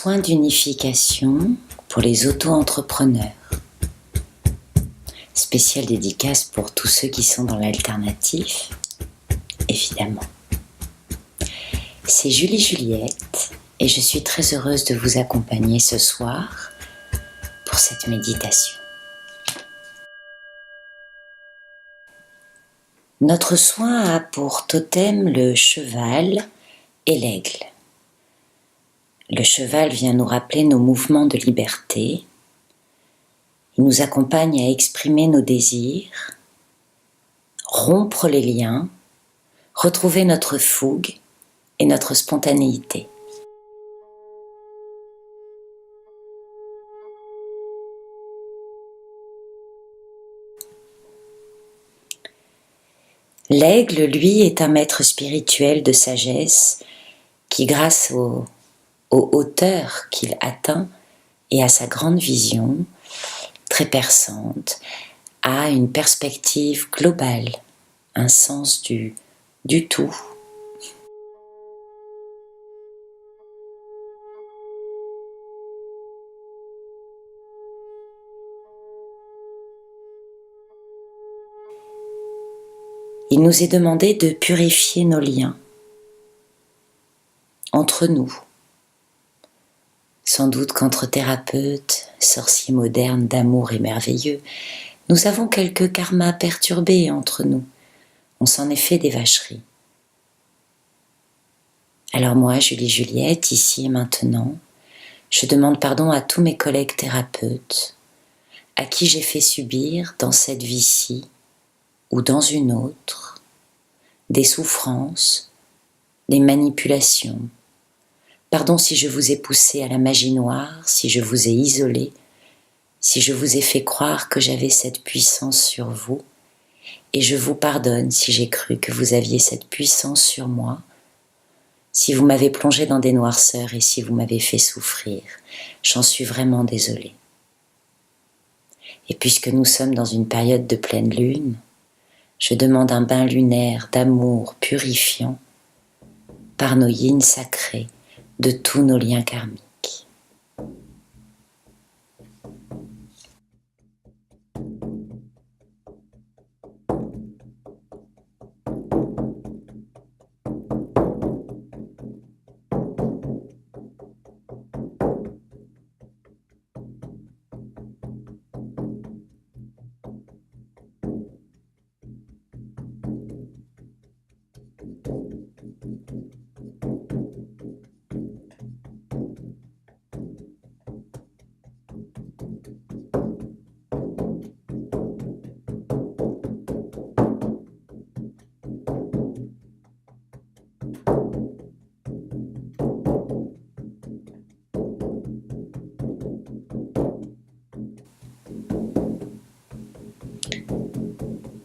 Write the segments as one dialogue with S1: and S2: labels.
S1: soin d'unification pour les auto-entrepreneurs. Spéciale dédicace pour tous ceux qui sont dans l'alternatif, évidemment. C'est Julie Juliette et je suis très heureuse de vous accompagner ce soir pour cette méditation. Notre soin a pour totem le cheval et l'aigle. Le cheval vient nous rappeler nos mouvements de liberté. Il nous accompagne à exprimer nos désirs, rompre les liens, retrouver notre fougue et notre spontanéité. L'aigle, lui, est un maître spirituel de sagesse qui, grâce aux hauteurs qu'il atteint et à sa grande vision, très perçante, a une perspective globale, un sens du tout. Il nous est demandé de purifier nos liens entre nous. Sans doute qu'entre thérapeutes, sorciers modernes d'amour et merveilleux, nous avons quelques karmas perturbés entre nous. On s'en est fait des vacheries. Alors moi, Julie Juliette, ici et maintenant, je demande pardon à tous mes collègues thérapeutes, à qui j'ai fait subir dans cette vie-ci ou dans une autre, des souffrances, des manipulations. Pardon si je vous ai poussé à la magie noire, si je vous ai isolé, si je vous ai fait croire que j'avais cette puissance sur vous, et je vous pardonne si j'ai cru que vous aviez cette puissance sur moi, si vous m'avez plongé dans des noirceurs et si vous m'avez fait souffrir. J'en suis vraiment désolée. Et puisque nous sommes dans une période de pleine lune, je demande un bain lunaire d'amour purifiant par nos yins sacrés de tous nos liens karmiques.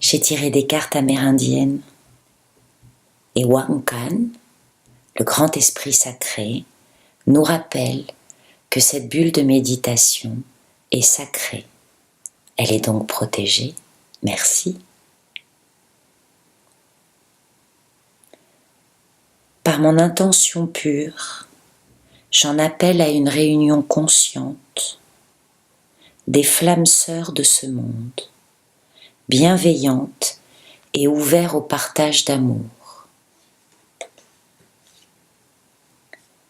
S1: J'ai tiré des cartes amérindiennes et Wankan, le grand esprit sacré, nous rappelle que cette bulle de méditation est sacrée. Elle est donc protégée. Merci. Par mon intention pure, j'en appelle à une réunion consciente des flammes sœurs de ce monde, bienveillantes et ouvertes au partage d'amour.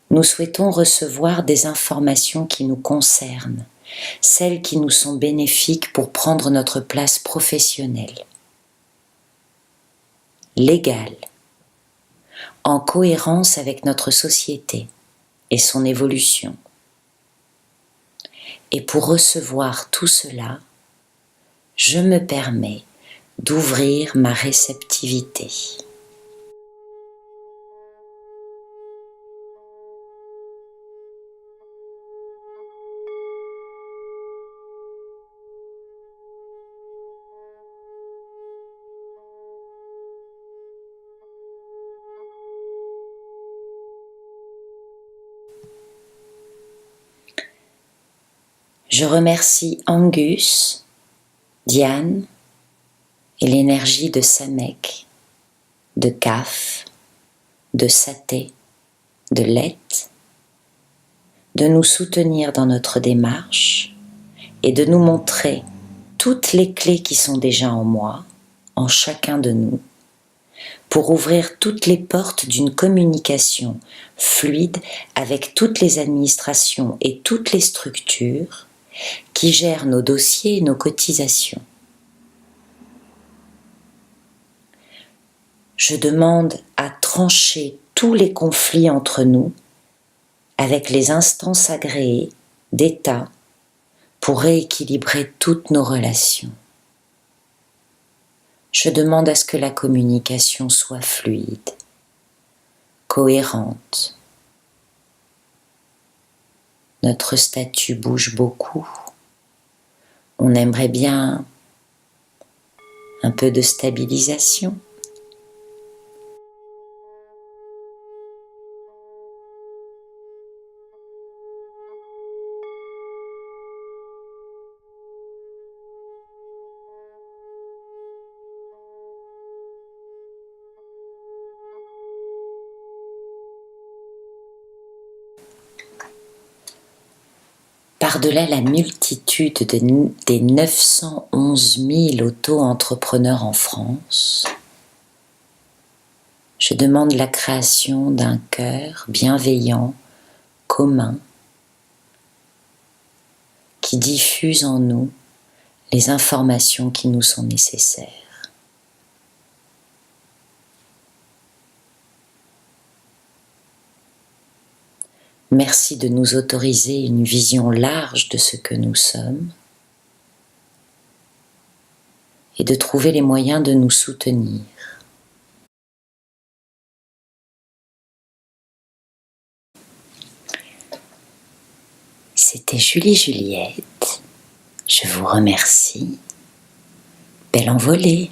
S1: Nous souhaitons recevoir des informations qui nous concernent, celles qui nous sont bénéfiques pour prendre notre place professionnelle, légale, en cohérence avec notre société et son évolution. Et pour recevoir tout cela, je me permets d'ouvrir ma réceptivité. Je remercie Angus, Diane et l'énergie de Samek, de Kaf, de Saté, de Let, de nous soutenir dans notre démarche et de nous montrer toutes les clés qui sont déjà en moi, en chacun de nous, pour ouvrir toutes les portes d'une communication fluide avec toutes les administrations et toutes les structures qui gèrent nos dossiers et nos cotisations. Je demande à trancher tous les conflits entre nous avec les instances agréées d'État pour rééquilibrer toutes nos relations. Je demande à ce que la communication soit fluide, cohérente. Notre statut bouge beaucoup. On aimerait bien un peu de stabilisation. Par-delà la multitude des 911 000 auto-entrepreneurs en France, je demande la création d'un cœur bienveillant, commun, qui diffuse en nous les informations qui nous sont nécessaires. Merci de nous autoriser une vision large de ce que nous sommes et de trouver les moyens de nous soutenir. C'était Julie Juliette. Je vous remercie. Belle envolée.